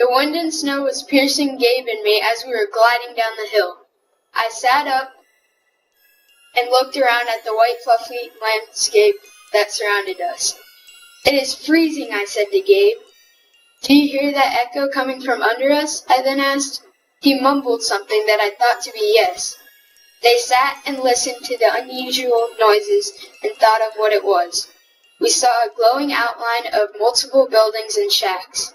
The wind and snow was piercing Gabe and me as we were gliding down the hill. I sat up and looked around at the white fluffy landscape that surrounded us. "It is freezing," I said to Gabe. "Do you hear that echo coming from under us?" I then asked. He mumbled something that I thought to be yes. They sat and listened to the unusual noises and thought of what it was. We saw a glowing outline of multiple buildings and shacks.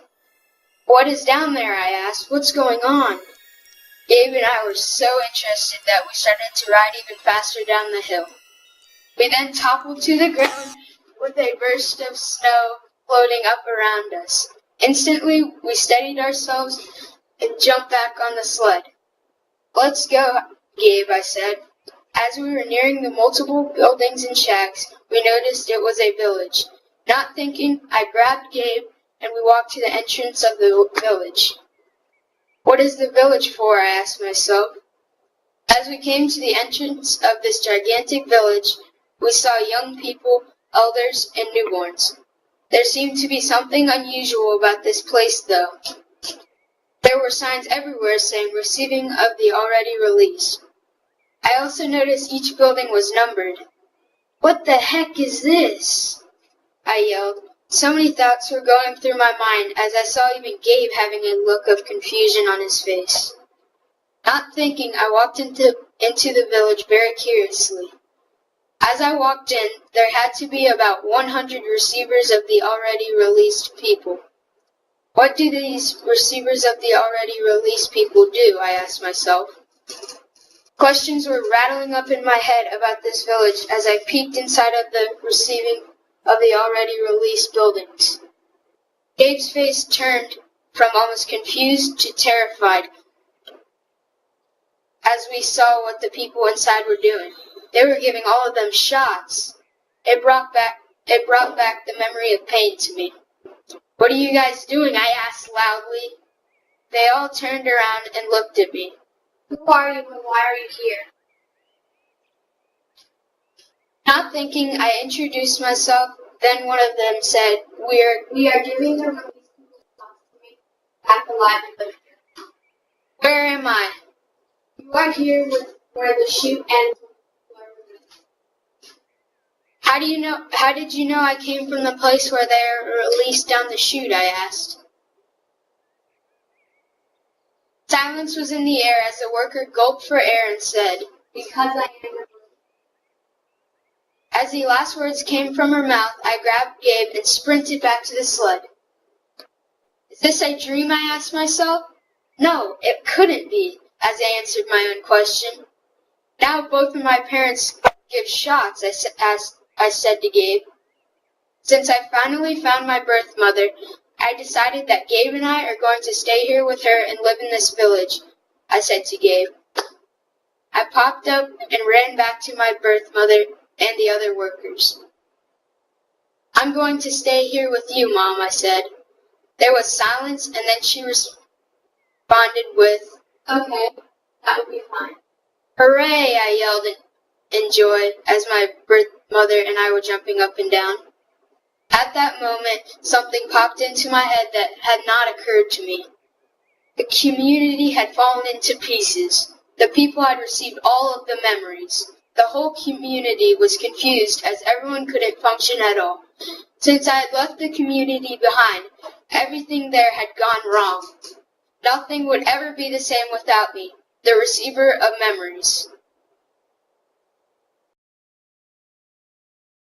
"What is down there?" I asked. "What's going on?" Gabe and I were so interested that we started to ride even faster down the hill. We then toppled to the ground with a burst of snow floating up around us. Instantly, we steadied ourselves and jumped back on the sled. "Let's go, Gabe," I said. As we were nearing the multiple buildings and shacks, we noticed it was a village. Not thinking, I grabbed Gabe and we walked to the entrance of the village. "What is the village for?" I asked myself. As we came to the entrance of this gigantic village, we saw young people, elders, and newborns. There seemed to be something unusual about this place, though. There were signs everywhere saying "Receiving of the Already Released." I also noticed each building was numbered. "What the heck is this?" I yelled. So many thoughts were going through my mind as I saw even Gabe having a look of confusion on his face. Not thinking, I walked into the village very curiously. As I walked in, there had to be about 100 receivers of the already released people. What do these receivers of the already released people do? I asked myself. Questions were rattling up in my head about this village as I peeked inside of the receiving of the already released buildings. Gabe's face turned from almost confused to terrified as we saw what the people inside were doing. They were giving all of them shots. It brought back the memory of pain to me. "What are you guys doing?" I asked loudly. They all turned around and looked at me. "Who are you and why are you here?" Not thinking, I introduced myself. Then one of them said, We are giving the released people to be back alive and live here." "Where am I?" "You are here where the chute ends." How did you know I came from the place where they are released down the chute?" I asked. Silence was in the air as the worker gulped for air and said, "Because I am." As the last words came from her mouth, I grabbed Gabe and sprinted back to the sled. Is this a dream? I asked myself. No, it couldn't be, as I answered my own question. Now both of my parents give shots, I said to Gabe. Since I finally found my birth mother, I decided that Gabe and I are going to stay here with her and live in this village, I said to Gabe. I popped up and ran back to my birth mother and the other workers. "I'm going to stay here with you, Mom," I said. There was silence, and then she responded with, "Okay, that would be fine." "Hooray!" I yelled in joy as my birth mother and I were jumping up and down. At that moment, something popped into my head that had not occurred to me. The community had fallen into pieces. The people had received all of the memories. The whole community was confused as everyone couldn't function at all. Since I had left the community behind, everything there had gone wrong. Nothing would ever be the same without me, the receiver of memories.